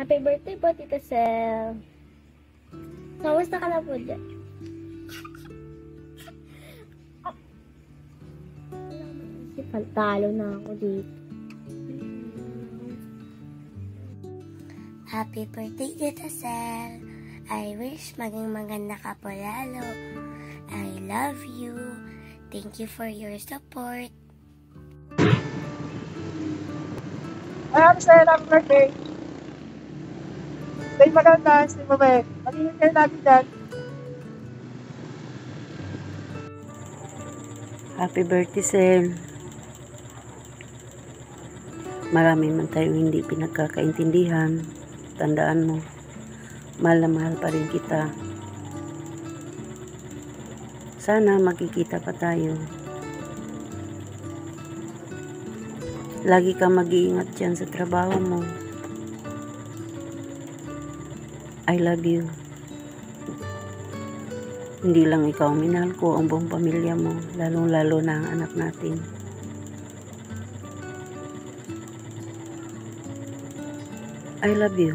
Happy birthday po, Tita Sel. Kamusta ka na po dyan? Talo na ako dito. Happy birthday, Tita Sel. I wish maging maganda ka po lalo. I love you. Thank you for your support. Happy birthday. Stay maganda, stay mabay. Mag-ingat kayo natin dyan. Happy birthday, Sel. Marami man tayong hindi pinagkakaintindihan. Tandaan mo, mahal na mahal pa rin kita. Sana magkikita pa tayo. Lagi kang mag-iingat dyan sa trabaho mo. I love you. Hindi lang ikaw minahal ko, ang buong pamilya mo, lalong-lalo na ang anak natin. I love you.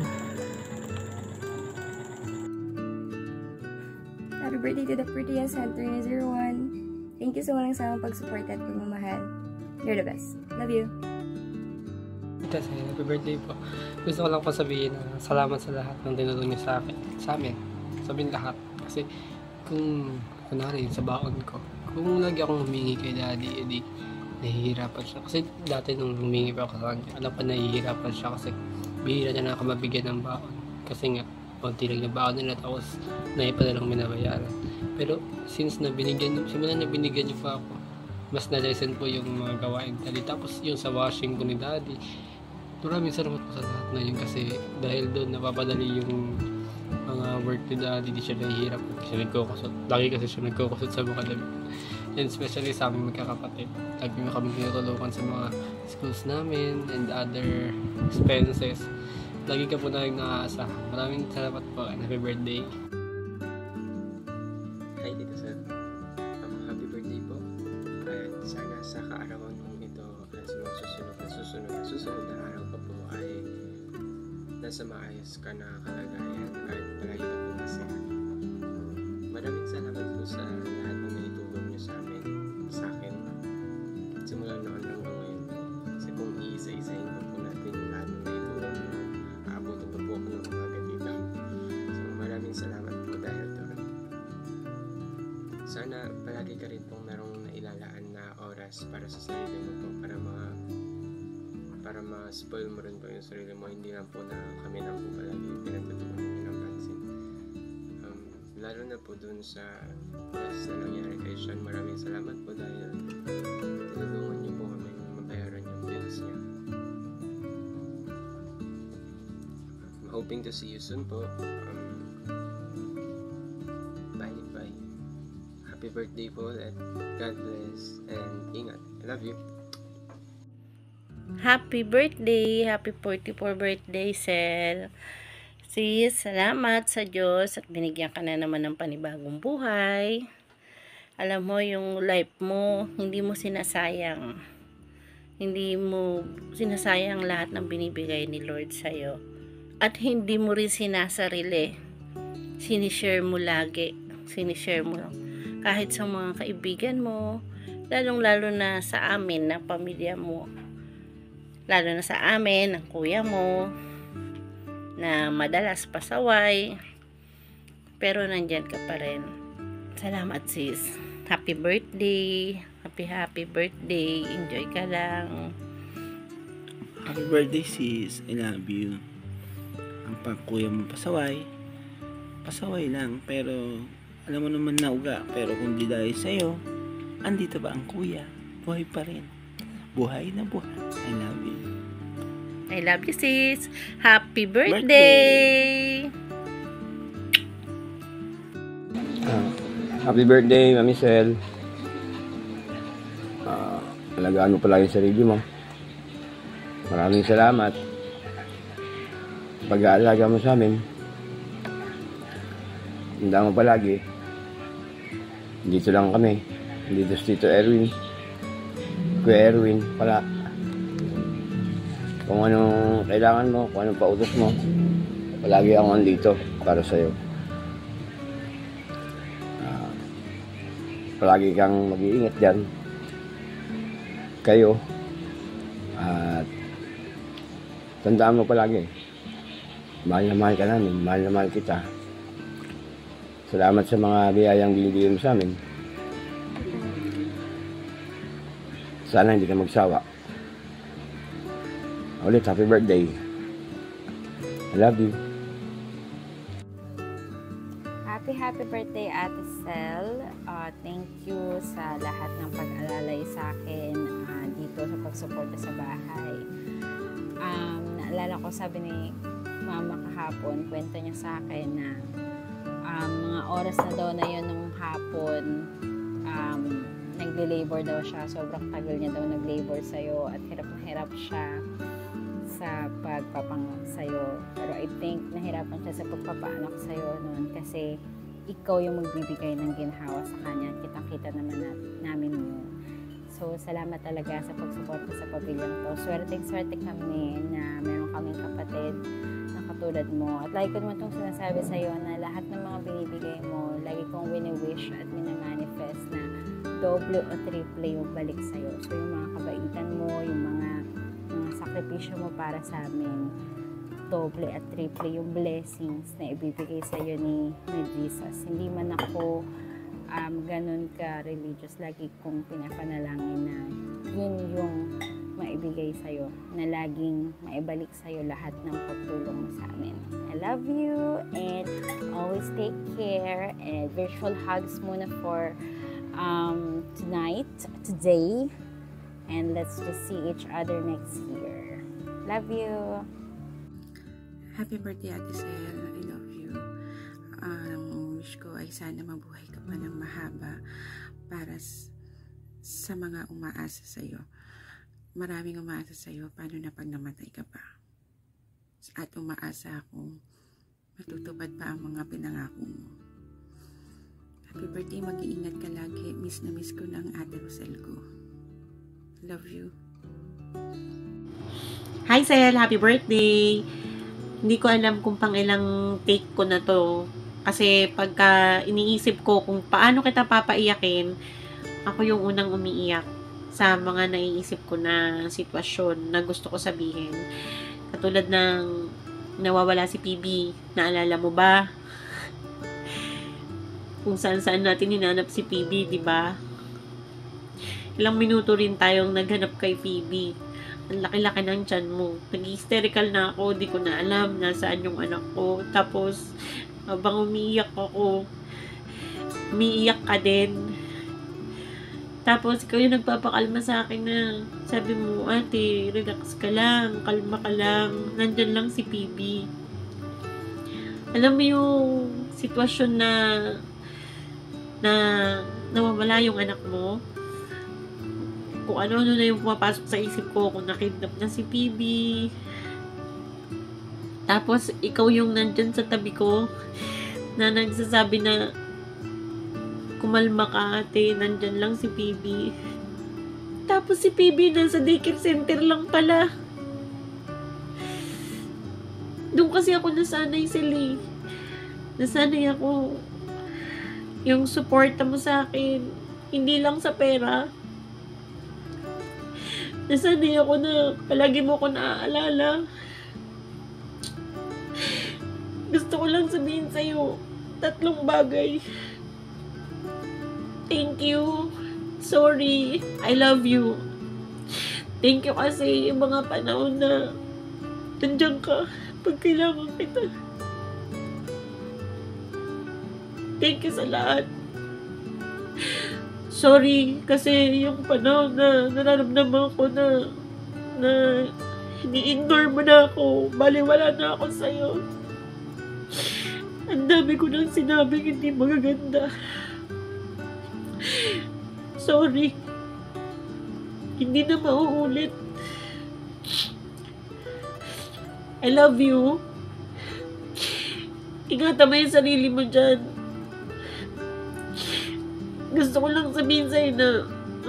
Happy birthday to the prettiest Hunter 01. Thank you so much sa pag-support at pagmamahal. You're the best. Love you. Happy birthday po. Gusto ko lang po sabihin na salamat sa lahat ng tinulong niyo sa amin. Sabihin lahat. Kasi kung kunwari sa baon ko, kung lagi akong humingi kay daddy, edi nahihirapan siya. Kasi dati nung humingi pa ako sa kanya, alam pa nahihirapan siya kasi bihira niya na ako mabigyan ng baon. Kasi nga, konti lang yung baon nila tapos naipa na lang minabayaran. Pero since simulan na binigyan niyo pa ako, mas na-lesson po yung mga gawain daddy. Tapos yung sa washing ko ni daddy, maraming salamat po sa lahat na yun kasi dahil doon napapadali yung mga work ni daddy, di siya nahihirap. Lagi kasi siya nagkukusot sa mga damit. And especially sa aming magkakapatid. Lagi nga kami tinutulungan sa mga schools namin and other expenses. Lagi ka po na nag-aasa. Maraming salamat po and happy birthday. Hi Tita Sel. Happy birthday po. At sana sa kaarawan mong ito at sa mga susunod na araw pa po ay nasa maayos ka na kalagayan at palagi ka po masaya. Maraming salamat po sa lahat ng naitulong niyo sa amin, sa akin. Simula noon hanggang ngayon. Kasi kung iisa-isahin pa po natin yung lahat ng naitulong niyo, aabutin pa po ako ng umaga dito. So maraming salamat po dahil doon. Sana palagi ka rin pong merong nailalaan na oras para sa sarili mo po, para ma-spoil mo rin po yung sarili mo, hindi lang po na kami lang po palagi pinagtutunan nyo ng pansin. Lalo na po dun sa last na nangyari kay Sean, maraming salamat po dahil tinulungan niyo po kami mabayaran yung bills niya. I'm hoping to see you soon po. Bye. Happy birthday po and God bless and ingat. I love you. Happy birthday! Happy 44 birthday, Sel. Sis, salamat sa Diyos at binigyan ka na naman ng panibagong buhay. Alam mo, yung life mo, hindi mo sinasayang. Hindi mo sinasayang lahat ng binibigay ni Lord sa'yo. At hindi mo rin sinasarili. Sinishare mo lagi. Sinishare mo kahit sa mga kaibigan mo, lalong-lalo na sa amin, na pamilya mo. Lalo na sa amin, ang kuya mo, na madalas pasaway, pero nandyan ka pa rin. Salamat sis. Happy birthday. Happy birthday. Enjoy ka lang. Happy birthday sis. I love you. Ang pagkuya mo pasaway lang, pero alam mo naman na uga. Pero kung di dahil sa'yo, andito ba ang kuya? Buhay pa rin. Buhay na buhay. I love you. I love you sis. Happy birthday. Happy birthday, Mami Sel. Alagaan mo pala yung sarili mo. Maraming salamat. Pag-aalaga mo sa amin. Tanda mo palagi. Dito lang kami. Dito si Tito Erwin. Kuya Erwin pala. Kung anong kailangan mo, kung anong pautos mo, palagi ako andito para sa'yo. Palagi kang mag-iingat dyan. Kayo. At tandaan mo palagi. Mahal na mahal ka namin. Mahal na mahal kita. Salamat sa mga biyayang binibigay mo sa amin. Sana hindi ka magsawa. Ulit, happy birthday. I love you. Happy birthday, Ate Sel. Thank you sa lahat ng pag-alalay sa akin dito sa pagsuporta sa bahay. Naalala ko, sabi ni Mama kahapon, kwento niya sa akin na mga oras na daw na yun nung hapon, nagle-labor daw siya. Sobrang tagal niya daw nag-labor sa'yo at hirap na hirap siya sa pagpapanganak sa'yo. Pero I think nahirapan siya sa pagpapaanak sa'yo noon kasi ikaw yung magbibigay ng ginhawa sa kanya. Kitang-kita naman namin yun. So, salamat talaga sa pagsuporta sa pamilyang to. Swerte kami na meron kaming kapatid na katulad mo. At lagi ko naman itong sinasabi sa'yo na lahat ng mga binibigay mo, lagi kong wini-wish at mini-manifest na doble o triple yung balik sa'yo. So, yung mga kabaitan mo, yung mga sakripisyo mo para sa amin, doble at triple yung blessings na ibibigay sa iyo ni Jesus. Hindi man ako ganun ka-religious, lagi kong pinapanalangin na yun yung maibigay sa iyo, na laging maibalik sa iyo lahat ng pagtulong mo sa amin. I love you and always take care, and virtual hugs muna for today, and let's just see each other next year. Love you. Happy birthday, Ate Sel. I love you. Wish ko ay sana mabuhay ka pa ng mahaba para sa mga umaasa sa'yo. Maraming umaasa sa'yo. Paano na pag namatay ka pa? At umaasa akong matutupad pa ang mga pinangako mo. Happy birthday. Mag-iingat ka lagi. Miss na miss ko ng Ate Rosel ko. Love you. Hi, Sel. Happy birthday. Hindi ko alam kung pangilang take ko na to. Kasi pagka iniisip ko kung paano kita papaiyakin, ako yung unang umiiyak sa mga naiisip ko na sitwasyon na gusto ko sabihin. Katulad ng nawawala si PB. Naalala mo ba? Kung saan-saan natin hinanap si PB, di ba? Ilang minuto rin tayong naghanap kay PB. Ang laki-laki ng tiyan mo. Nag-hysterical na ako. Di ko na alam nasaan yung anak ko. Tapos, habang umiiyak ako, umiiyak ka din. Tapos, ikaw yung nagpapakalma sa akin na sabi mo, ate, relax ka lang, kalma ka lang, nandyan lang si PB. Alam mo yung sitwasyon na nawawala yung anak mo? Kung ano-ano na yung pumapasok sa isip ko, kung nakidnap na si PB. Tapos, ikaw yung nandyan sa tabi ko na nagsasabi na kumalma ka, ate, nandyan lang si PB. Tapos si PB nasa daycare center lang pala. Doon kasi ako nasanay sila. Nasanay ako yung suporta mo sa akin, hindi lang sa pera. Nasanay ako na palagi mo ko naaalala. Gusto ko lang sabihin sa'yo 3 bagay. Thank you. Sorry. I love you. Thank you kasi yung mga panahon na nandiyan ka pag kailangan kita. Thank you sa lahat. Sorry kasi yung panahon na nararamdaman ko na ini-ignore mo na ako. Baliwala na ako sa'yo. Ang dami ko nang sinabing hindi magaganda. Sorry. Hindi na mauulit. I love you. Ingatan mo yung sarili mo dyan. Gusto ko lang sabihin sa'yo na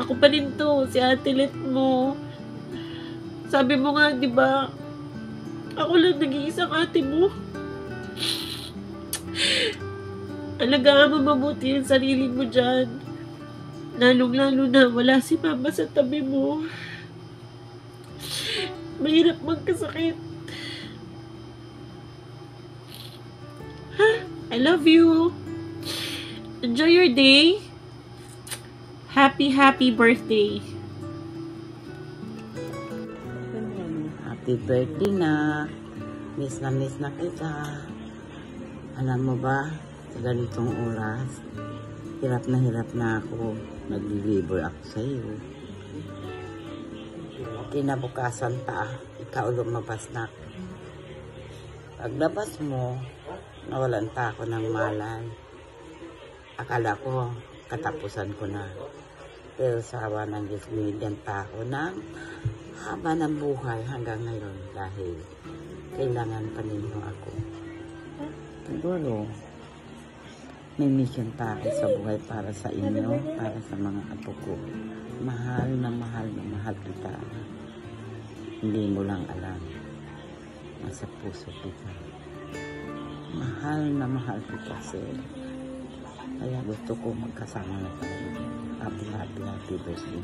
ako pa rin to, si Ate Let mo. Sabi mo nga, di ba? Ako lang nag-iisang ate mo. Alagaan mo mabuti yung sarili mo dyan. Lalong-lalo na wala si mama sa tabi mo. Mahirap magkasakit. I love you. Enjoy your day. Happy birthday. Happy birthday na. Miss na kita. Alam mo ba, sa ganitong oras, hirap na ako. Nag-deliver ako sa iyo. Kinabukasan ikaw lumabas na. Paglabas mo, nawalan ako ng malay. Akala ko, katapusan ko na. Pero sa awa ng Diyos, binigyan ako ng haba ng buhay hanggang ngayon dahil kailangan pa ninyo ako. Siguro, may mission pa ako sa buhay para sa inyo, para sa mga apo ko. Mahal na mahal kita. Hindi mo lang alam. Nasa puso kita. Mahal na mahal kita, sir. Kaya gusto ko magkasama na tayo. Happy birthday.